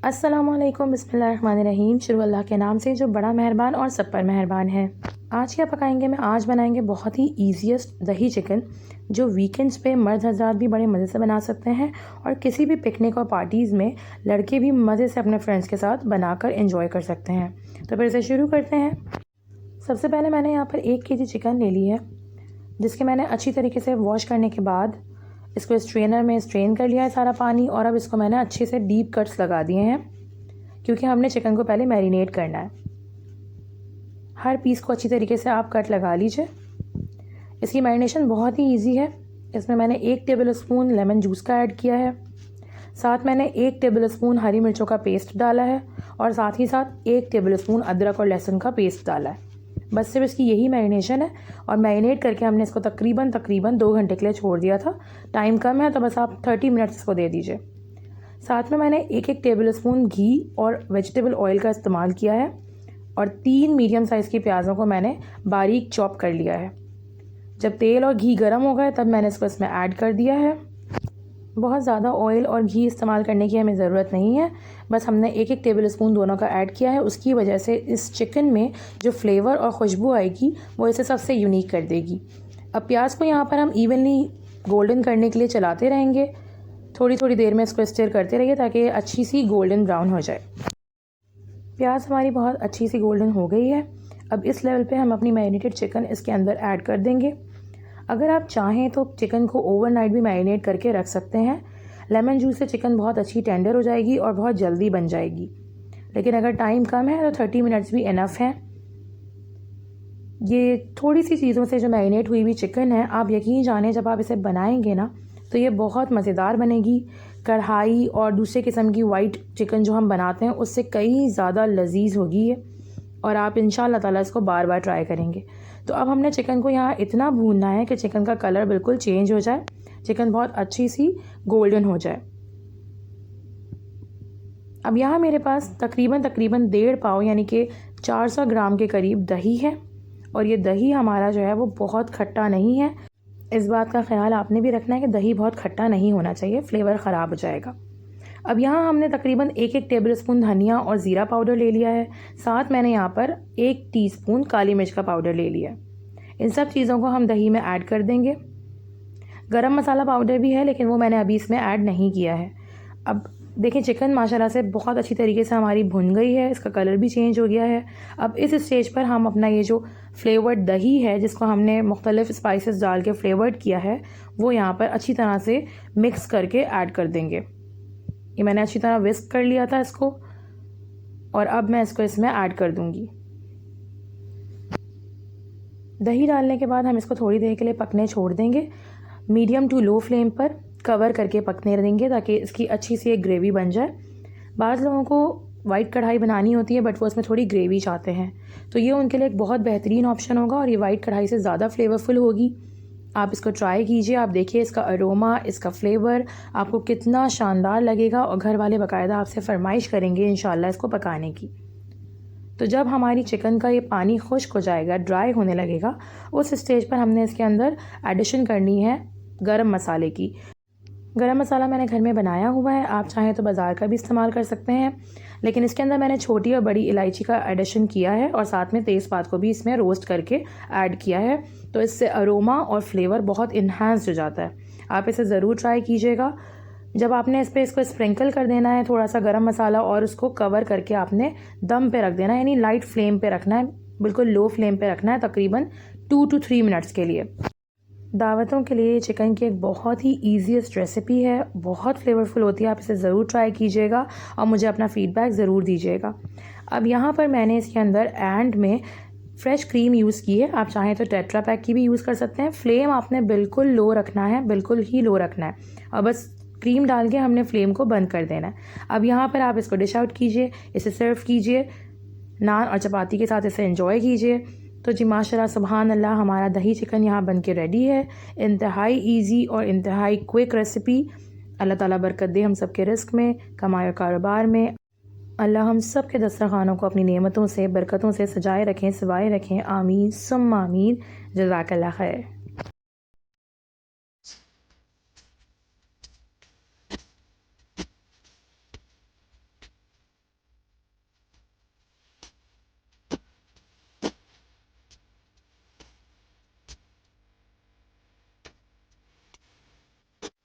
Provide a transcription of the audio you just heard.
अस्सलामुअलैकुम बिस्मिल्लाहिर्रहमानिर्रहीम। शुरू अल्लाह के नाम से जो बड़ा मेहरबान और सब पर मेहरबान है। आज क्या पकाएंगे? आज बनाएंगे बहुत ही ईजीएस्ट दही चिकन, जो वीकेंड्स पे मर्द हज़रात भी बड़े मज़े से बना सकते हैं और किसी भी पिकनिक और पार्टीज़ में लड़के भी मज़े से अपने फ्रेंड्स के साथ बनाकर एंजॉय कर सकते हैं। तो फिर से शुरू करते हैं। सबसे पहले मैंने यहाँ पर 1 केजी चिकन ले ली है, जिसके मैंने अच्छी तरीके से वॉश करने के बाद इसको स्ट्रेनर में स्ट्रेन कर लिया है सारा पानी। और अब इसको मैंने अच्छे से डीप कट्स लगा दिए हैं, क्योंकि हमने चिकन को पहले मैरिनेट करना है। हर पीस को अच्छी तरीके से आप कट लगा लीजिए। इसकी मैरिनेशन बहुत ही इजी है। इसमें मैंने 1 टेबल स्पून लेमन जूस का ऐड किया है, साथ मैंने 1 टेबल स्पून हरी मिर्चों का पेस्ट डाला है और साथ ही साथ 1 टेबल स्पून अदरक और लहसुन का पेस्ट डाला है। बस सिर्फ इसकी यही मैरिनेशन है। और मैरिनेट करके हमने इसको तकरीबन 2 घंटे के लिए छोड़ दिया था। टाइम कम है तो बस आप 30 मिनट्स इसको दे दीजिए। साथ में मैंने 1 टेबल स्पून घी और वेजिटेबल ऑयल का इस्तेमाल किया है और 3 मीडियम साइज़ की प्याज़ों को मैंने बारीक चॉप कर लिया है। जब तेल और घी गर्म हो गए तब मैंने इसको इसमें ऐड कर दिया है। बहुत ज़्यादा ऑयल और घी इस्तेमाल करने की हमें ज़रूरत नहीं है, बस हमने 1 टेबल स्पून दोनों का ऐड किया है। उसकी वजह से इस चिकन में जो फ्लेवर और खुशबू आएगी वो इसे सबसे यूनिक कर देगी। अब प्याज को यहाँ पर हम इवनली गोल्डन करने के लिए चलाते रहेंगे। थोड़ी थोड़ी देर में इसको स्टिर करते रहिए ताकि अच्छी सी गोल्डन ब्राउन हो जाए। प्याज हमारी बहुत अच्छी सी गोल्डन हो गई है। अब इस लेवल पे हम अपनी मैरिनेटेड चिकन इसके अंदर ऐड कर देंगे। अगर आप चाहें तो चिकन को ओवरनाइट भी मैरिनेट करके रख सकते हैं। लेमन जूस से चिकन बहुत अच्छी टेंडर हो जाएगी और बहुत जल्दी बन जाएगी। लेकिन अगर टाइम कम है तो 30 मिनट्स भी इनफ है। ये थोड़ी सी चीज़ों से जो मैरिनेट हुई हुई चिकन है, आप यकीन जानें जब आप इसे बनाएंगे ना तो ये बहुत मज़ेदार बनेगी। कढ़ाई और दूसरे किस्म की वाइट चिकन जो हम बनाते हैं उससे कई ज़्यादा लजीज होगी ये, और आप इंशाअल्लाह ताला इसको बार बार ट्राई करेंगे। तो अब हमने चिकन को यहाँ इतना भूनना है कि चिकन का कलर बिल्कुल चेंज हो जाए, चिकन बहुत अच्छी सी गोल्डन हो जाए। अब यहाँ मेरे पास तकरीबन 1.5 पाव यानी कि 400 ग्राम के करीब दही है। और ये दही हमारा जो है वो बहुत खट्टा नहीं है। इस बात का ख्याल आपने भी रखना है कि दही बहुत खट्टा नहीं होना चाहिए, फ्लेवर ख़राब हो जाएगा। अब यहाँ हमने तकरीबन 1 टेबल स्पून धनिया और ज़ीरा पाउडर ले लिया है। साथ मैंने यहाँ पर 1 टीस्पून काली मिर्च का पाउडर ले लिया है। इन सब चीज़ों को हम दही में ऐड कर देंगे। गरम मसाला पाउडर भी है, लेकिन वो मैंने अभी इसमें ऐड नहीं किया है। अब देखिए चिकन माशाल्लाह से बहुत अच्छी तरीके से हमारी भुन गई है, इसका कलर भी चेंज हो गया है। अब इस स्टेज पर हम अपना ये जो फ्लेवर्ड दही है, जिसको हमने मुख्तलिफ स्पाइसेस डाल के फ्लेवर्ड किया है, वो यहाँ पर अच्छी तरह से मिक्स करके ऐड कर देंगे। ये मैंने अच्छी तरह विस्क कर लिया था इसको, और अब मैं इसको इसमें ऐड कर दूंगी। दही डालने के बाद हम इसको थोड़ी देर के लिए पकने छोड़ देंगे। मीडियम टू लो फ्लेम पर कवर करके पकने देंगे ताकि इसकी अच्छी सी एक ग्रेवी बन जाए। बाज़ लोगों को वाइट कढ़ाई बनानी होती है बट वो उसमें थोड़ी ग्रेवी चाहते हैं, तो ये उनके लिए एक बहुत बेहतरीन ऑप्शन होगा और ये वाइट कढ़ाई से ज़्यादा फ्लेवरफुल होगी। आप इसको ट्राई कीजिए, आप देखिए इसका अरोमा, इसका फ्लेवर आपको कितना शानदार लगेगा और घर वाले बाकायदा आपसे फरमाइश करेंगे इंशाल्लाह इसको पकाने की। तो जब हमारी चिकन का ये पानी खुश्क हो जाएगा, ड्राई होने लगेगा, उस स्टेज पर हमने इसके अंदर एडिशन करनी है गरम मसाले की। गरम मसाला मैंने घर में बनाया हुआ है, आप चाहें तो बाज़ार का भी इस्तेमाल कर सकते हैं, लेकिन इसके अंदर मैंने छोटी और बड़ी इलायची का एडिशन किया है और साथ में तेज़पात को भी इसमें रोस्ट करके ऐड किया है। तो इससे अरोमा और फ्लेवर बहुत इन्हांस्ड हो जाता है। आप इसे ज़रूर ट्राई कीजिएगा। जब आपने इस पर इसको स्प्रिंकल कर देना है थोड़ा सा गरम मसाला, और उसको कवर करके आपने दम पे रख देना है, यानी लाइट फ्लेम पे रखना है, बिल्कुल लो फ्लेम पे रखना है, तकरीबन 2 to 3 मिनट्स के लिए। दावतों के लिए चिकन की एक बहुत ही ईजीएस्ट रेसिपी है, बहुत फ्लेवरफुल होती है। आप इसे ज़रूर ट्राई कीजिएगा और मुझे अपना फ़ीडबैक ज़रूर दीजिएगा। अब यहाँ पर मैंने इसके अंदर एंड में फ्रेश क्रीम यूज़ की है, आप चाहें तो टेट्रा पैक की भी यूज़ कर सकते हैं। फ्लेम आपने बिल्कुल लो रखना है, बिल्कुल ही लो रखना है, और बस क्रीम डाल के हमने फ्लेम को बंद कर देना है। अब यहाँ पर आप इसको डिश आउट कीजिए, इसे सर्व कीजिए, नान और चपाती के साथ इसे एंजॉय कीजिए। तो जी माशाल्लाह सुभान अल्लाह, हमारा दही चिकन यहाँ बन के रेडी है। इंतहाई ईजी और इंतहाई क्विक रेसिपी। अल्लाह ताला बरकत दे हम सब के रिस्क में, कमाई और कारोबार में। अल्लाह हम सब के दस्तरखानों को अपनी नेमतों से, बरकतों से सजाए रखें, सिवाए रखें। आमीन सुम्मा आमीन। जज़ाकल्लाह खैर।